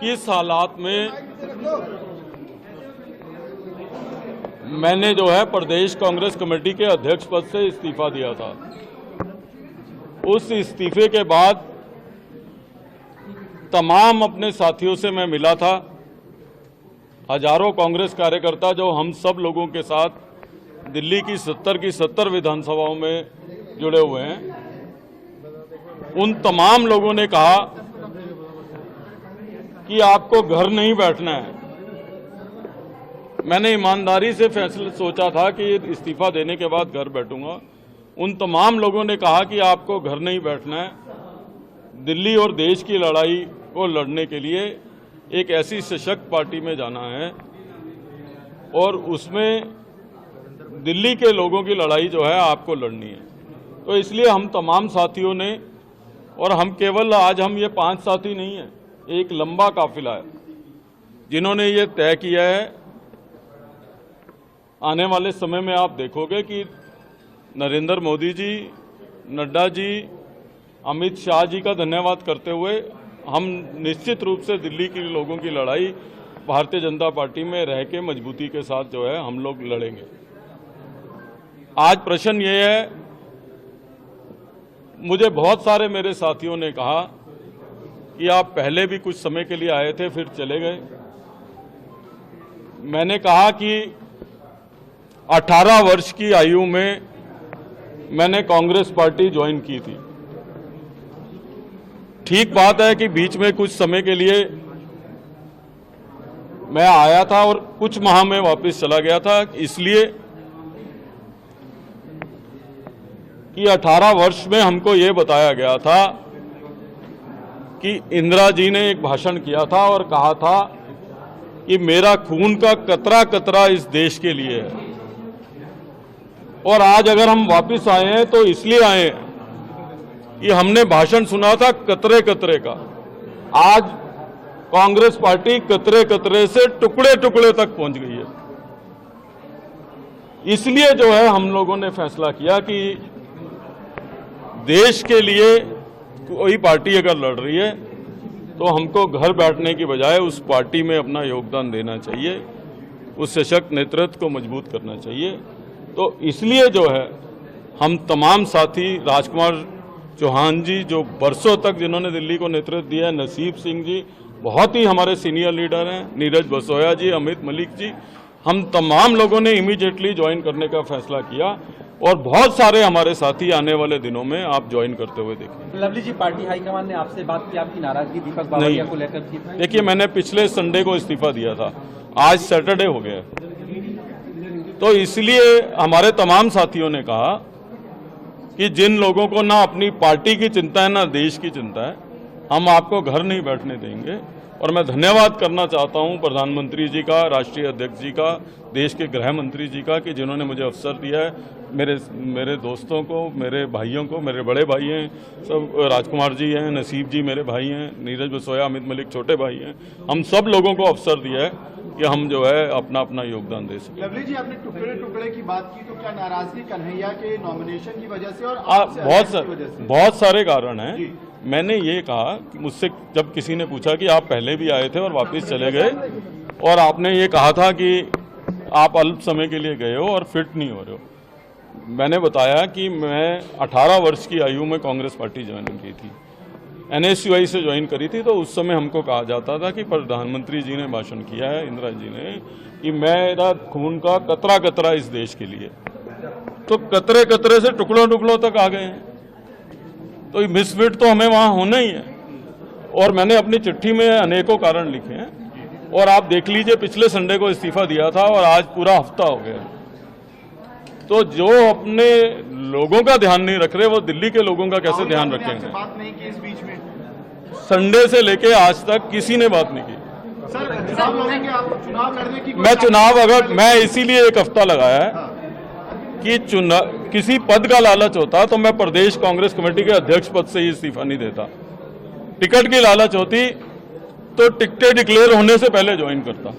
इस हालात में मैंने जो है प्रदेश कांग्रेस कमेटी के अध्यक्ष पद से इस्तीफा दिया था। उस इस्तीफे के बाद तमाम अपने साथियों से मैं मिला था। हजारों कांग्रेस कार्यकर्ता जो हम सब लोगों के साथ दिल्ली की 70 विधानसभाओं में जुड़े हुए हैं, उन तमाम लोगों ने कहा कि आपको घर नहीं बैठना है। मैंने ईमानदारी से फैसला सोचा था कि इस्तीफा देने के बाद घर बैठूंगा। उन तमाम लोगों ने कहा कि आपको घर नहीं बैठना है, दिल्ली और देश की लड़ाई को लड़ने के लिए एक ऐसी सशक्त पार्टी में जाना है और उसमें दिल्ली के लोगों की लड़ाई जो है आपको लड़नी है। तो इसलिए हम तमाम साथियों ने, और हम केवल आज हम ये 5 साथी नहीं हैं, एक लंबा काफिला है जिन्होंने ये तय किया है। आने वाले समय में आप देखोगे कि नरेंद्र मोदी जी, नड्डा जी, अमित शाह जी का धन्यवाद करते हुए हम निश्चित रूप से दिल्ली के लोगों की लड़ाई भारतीय जनता पार्टी में रह के मजबूती के साथ जो है हम लोग लड़ेंगे। आज प्रश्न ये है, मुझे बहुत सारे मेरे साथियों ने कहा कि आप पहले भी कुछ समय के लिए आए थे फिर चले गए। मैंने कहा कि 18 वर्ष की आयु में मैंने कांग्रेस पार्टी ज्वाइन की थी। ठीक बात है कि बीच में कुछ समय के लिए मैं आया था और कुछ माह में वापस चला गया था, इसलिए कि 18 वर्ष में हमको ये बताया गया था कि इंदिरा जी ने एक भाषण किया था और कहा था कि मेरा खून का कतरा कतरा इस देश के लिए है। और आज अगर हम वापस आए हैं तो इसलिए आए हैं कि हमने भाषण सुना था कतरे कतरे का। आज कांग्रेस पार्टी कतरे कतरे से टुकड़े टुकड़े तक पहुंच गई है। इसलिए जो है हम लोगों ने फैसला किया कि देश के लिए कोई पार्टी अगर लड़ रही है तो हमको घर बैठने की बजाय उस पार्टी में अपना योगदान देना चाहिए, उस सशक्त नेतृत्व को मजबूत करना चाहिए। तो इसलिए जो है हम तमाम साथी, राजकुमार चौहान जी जो बरसों तक जिन्होंने दिल्ली को नेतृत्व दिया है, नसीब सिंह जी बहुत ही हमारे सीनियर लीडर हैं, नीरज बसोया जी, अमित मलिक जी, हम तमाम लोगों ने इमीडिएटली ज्वाइन करने का फैसला किया और बहुत सारे हमारे साथी आने वाले दिनों में आप ज्वाइन करते हुए देखें। लवली जी, पार्टी हाईकमान ने आपसे बात की, आपकी नाराजगी दीपक बावरिया को लेकर की? देखिए, मैंने पिछले संडे को इस्तीफा दिया था, आज सैटरडे हो गया, तो इसलिए हमारे तमाम साथियों ने कहा कि जिन लोगों को ना अपनी पार्टी की चिंता है ना देश की चिंता है, हम आपको घर नहीं बैठने देंगे। और मैं धन्यवाद करना चाहता हूं प्रधानमंत्री जी का, राष्ट्रीय अध्यक्ष जी का, देश के गृह मंत्री जी का कि जिन्होंने मुझे अवसर दिया है। मेरे दोस्तों को, मेरे भाइयों को, मेरे बड़े भाई हैं सब, राजकुमार जी हैं, नसीब जी मेरे भाई हैं, नीरज बसोया, अमित मलिक छोटे भाई हैं, हम सब लोगों को अवसर दिया है कि हम जो है अपना अपना योगदान दे सकें। लवली जी, आपने टुकड़े टुकड़े की बात की, तो क्या नाराजगी कन्हैया के नॉमिनेशन की वजह से और बहुत सारे कारण हैं। मैंने ये कहा कि मुझसे जब किसी ने पूछा कि आप पहले भी आए थे और वापस चले गए और आपने ये कहा था कि आप अल्प समय के लिए गए हो और फिट नहीं हो रहे हो, मैंने बताया कि मैं 18 वर्ष की आयु में कांग्रेस पार्टी ज्वाइन की थी, NSUI से ज्वाइन करी थी। तो उस समय हमको कहा जाता था कि प्रधानमंत्री जी ने भाषण किया है, इंदिरा जी ने, कि मेरा खून का कतरा कतरा इस देश के लिए। तो कतरे कतरे से टुकड़ों टुकड़ों तक आ गए हैं, तो मिसफिट तो हमें वहां होना ही है। और मैंने अपनी चिट्ठी में अनेकों कारण लिखे हैं और आप देख लीजिए, पिछले संडे को इस्तीफा दिया था और आज पूरा हफ्ता हो गया। तो जो अपने लोगों का ध्यान नहीं रख रहे, वो दिल्ली के लोगों का कैसे ध्यान रखेंगे? बात नहीं की इस बीच में? संडे से लेके आज तक किसी ने बात नहीं की। सर, चुनाव लड़ने की मैं इसीलिए एक हफ्ता लगाया है कि किसी पद का लालच होता तो मैं प्रदेश कांग्रेस कमेटी के अध्यक्ष पद से ही इस्तीफा नहीं देता। टिकट की लालच होती तो टिकटें डिक्लेयर होने से पहले ज्वाइन करता।